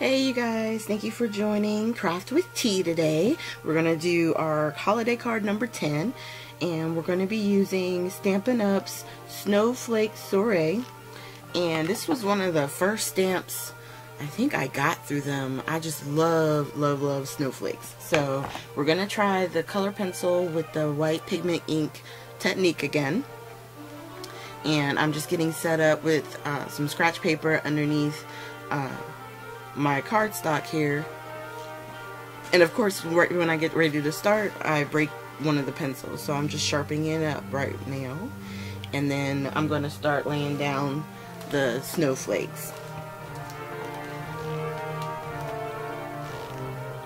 Hey you guys, thank you for joining Craft with T today. We're going to do our holiday card number 10, and we're going to be using Stampin' Up's Snowflake Soiree. And this was one of the first stamps I think I got through them. I just love snowflakes. So we're going to try the color pencil with the white pigment ink technique again. And I'm just getting set up with some scratch paper underneath my cardstock here, and of course right when I get ready to start I break one of the pencils, so I'm just sharpening it up right now, and then I'm going to start laying down the snowflakes.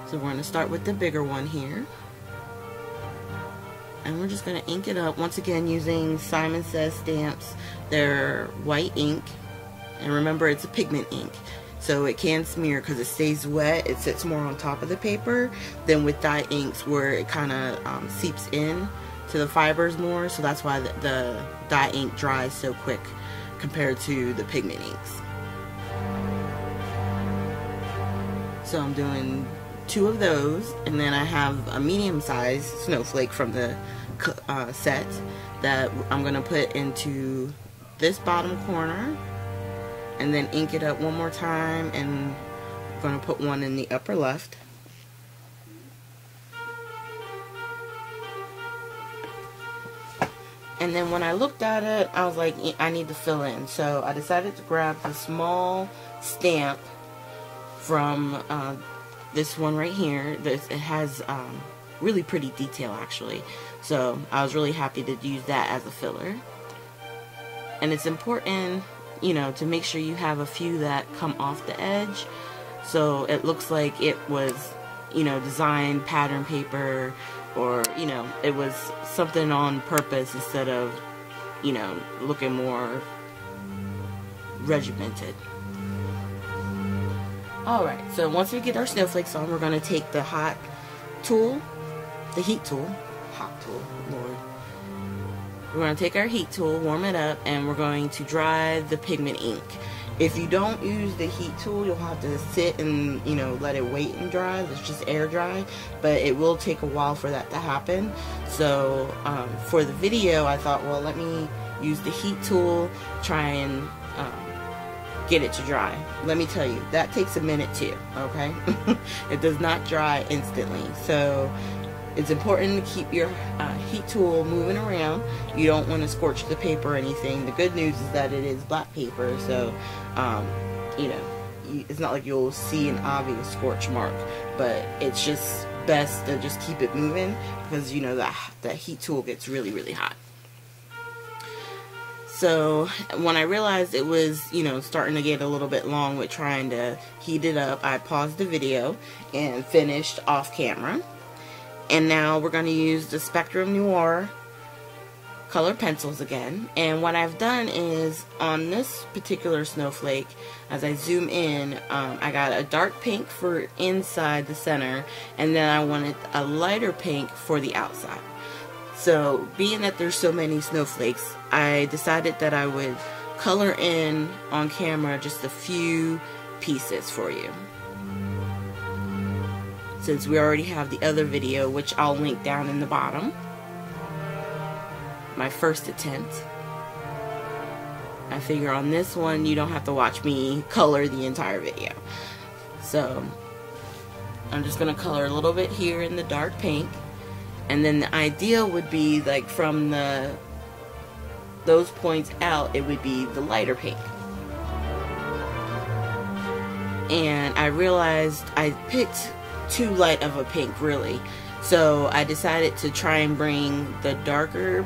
So we're going to start with the bigger one here, and we're just going to ink it up once again using Simon Says stamps. They're white ink, and remember it's a pigment ink, so it can smear because it stays wet. It sits more on top of the paper than with dye inks where it kind of seeps in to the fibers more, so that's why the dye ink dries so quick compared to the pigment inks. So I'm doing 2 of those, and then I have a medium-sized snowflake from the set that I'm going to put into this bottom corner, and then ink it up one more time, and I'm going to put one in the upper left. And then when I looked at it, I was like, I need to fill in. So I decided to grab the small stamp from this one right here. It has really pretty detail actually. So I was really happy to use that as a filler. And it's important, you know, to make sure you have a few that come off the edge, so it looks like it was, you know, designed pattern paper, or, you know, it was something on purpose instead of, you know, looking more regimented. Alright, so once we get our snowflakes on, we're going to take the hot tool, the heat tool, Lord. We're going to take our heat tool, warm it up, and we're going to dry the pigment ink. If you don't use the heat tool, you'll have to sit and, you know, let it wait and dry. It's just air dry, but it will take a while for that to happen. So for the video, I thought, well, let me use the heat tool, try and get it to dry. Let me tell you, that takes a minute too, okay? It does not dry instantly. So it's important to keep your heat tool moving around. You don't want to scorch the paper or anything. The good news is that it is black paper, so you know, it's not like you'll see an obvious scorch mark, but it's just best to just keep it moving, because you know that heat tool gets really hot. So when I realized it was, you know, starting to get a little bit long with trying to heat it up, I paused the video and finished off camera. And now we're going to use the Spectrum Noir color pencils again. And what I've done is, on this particular snowflake, as I zoom in, I got a dark pink for inside the center, and then I wanted a lighter pink for the outside. So being that there's so many snowflakes, I decided that I would color in on camera just a few pieces for you, since we already have the other video, which I'll link down in the bottom. My first attempt. I figure on this one you don't have to watch me color the entire video. So I'm just going to color a little bit here in the dark pink, and then the idea would be, like, from those points out, it would be the lighter pink. And I realized I picked too light of a pink, really, so I decided to try and bring the darker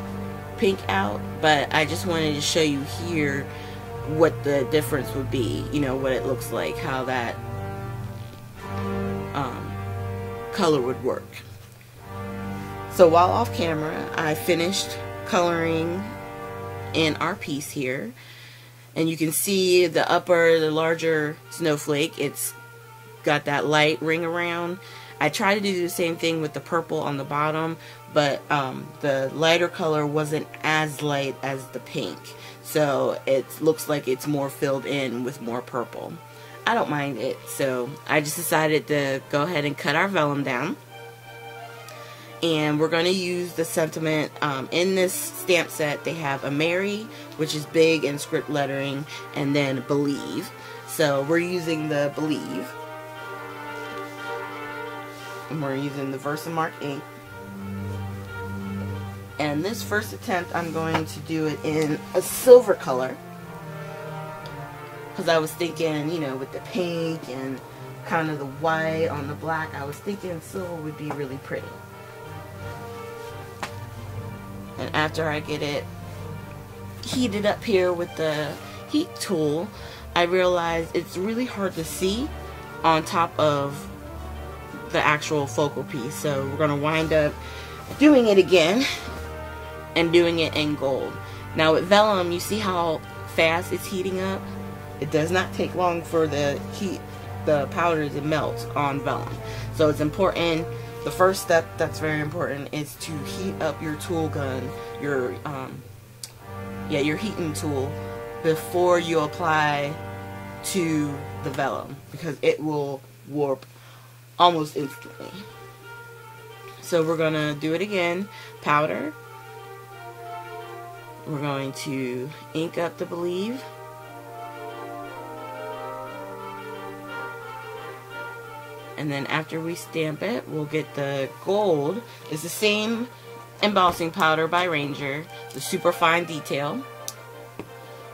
pink out, but I just wanted to show you here what the difference would be, you know, what it looks like, how that color would work. So while off camera, I finished coloring in our piece here, and you can see the larger snowflake, it's got that light ring around. I tried to do the same thing with the purple on the bottom, but the lighter color wasn't as light as the pink, so it looks like it's more filled in with more purple. I don't mind it. So I just decided to go ahead and cut our vellum down. And we're going to use the sentiment. In this stamp set, they have a Mary, which is big in script lettering, and then Believe. So we're using the Believe. And we're using the Versamark ink. And this first attempt, I'm going to do it in a silver color. Because I was thinking, you know, with the pink and kind of the white on the black, I was thinking silver would be really pretty. And after I get it heated up here with the heat tool, I realized it's really hard to see on top of the actual focal piece. So we're going to wind up doing it again and doing it in gold. Now with vellum, you see how fast it's heating up? It does not take long for the powder to melt on vellum. So it's important. The first step that's very important is to heat up your tool gun, your heating tool, before you apply to the vellum, because it will warp almost instantly. So we're gonna do it again. Powder. We're going to ink up the Believe. And then after we stamp it, we'll get the gold. It's the same embossing powder by Ranger, the super fine detail.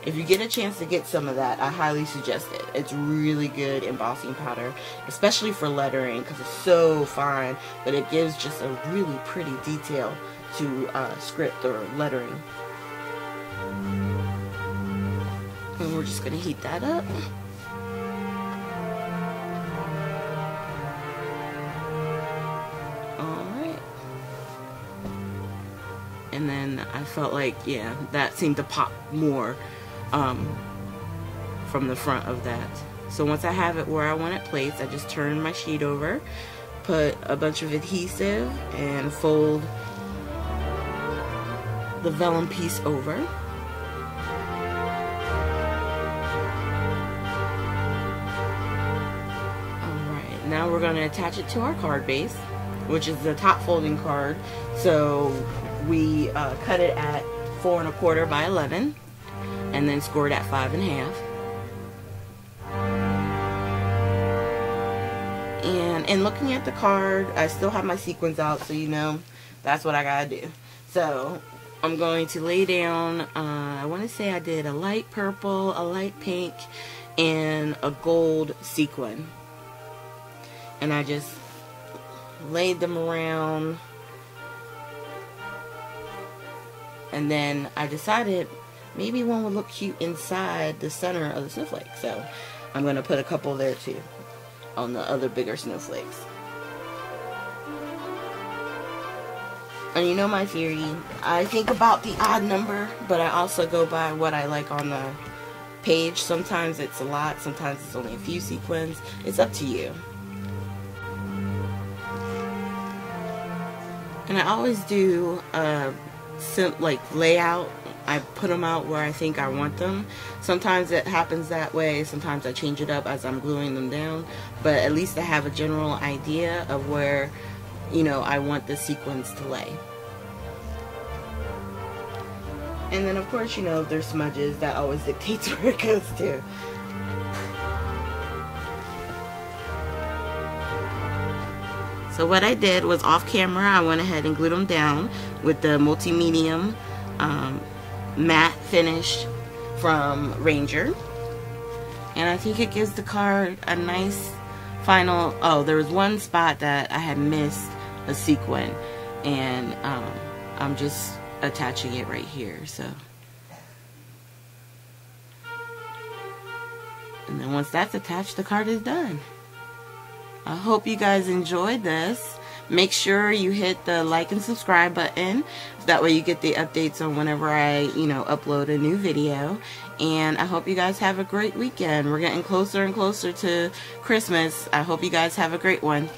If you get a chance to get some of that, I highly suggest it. It's really good embossing powder, especially for lettering, because it's so fine, but it gives just a really pretty detail to script or lettering. And we're just going to heat that up. And then I felt like, yeah, that seemed to pop more from the front of that. So once I have it where I want it placed, I just turn my sheet over, put a bunch of adhesive, and fold the vellum piece over. Alright, now we're going to attach it to our card base, which is the top folding card. So we cut it at 4 1/4 by 11, and then scored at 5 1/2. And in looking at the card, I still have my sequins out, so you know that's what I gotta do. So I'm going to lay down. I want to say I did a light purple, a light pink, and a gold sequin, and I just laid them around. And then I decided maybe one would look cute inside the center of the snowflake. So I'm going to put a couple there too on the other bigger snowflakes. And you know my theory. I think about the odd number, but I also go by what I like on the page. Sometimes it's a lot, sometimes it's only a few sequins. It's up to you. And I always do like layout. I put them out where I think I want them. Sometimes it happens that way, sometimes I change it up as I'm gluing them down, but at least I have a general idea of where, you know, I want the sequins to lay. And then of course, you know, if there's smudges, that always dictates where it goes to. So what I did was, off camera, I went ahead and glued them down with the multi-medium matte finish from Ranger. And I think it gives the card a nice final. Oh, there was one spot that I had missed a sequin, and I'm just attaching it right here. So, and then once that's attached, the card is done. I hope you guys enjoyed this. Make sure you hit the like and subscribe button. That way you get the updates on whenever I, you know, upload a new video. And I hope you guys have a great weekend. We're getting closer and closer to Christmas. I hope you guys have a great one.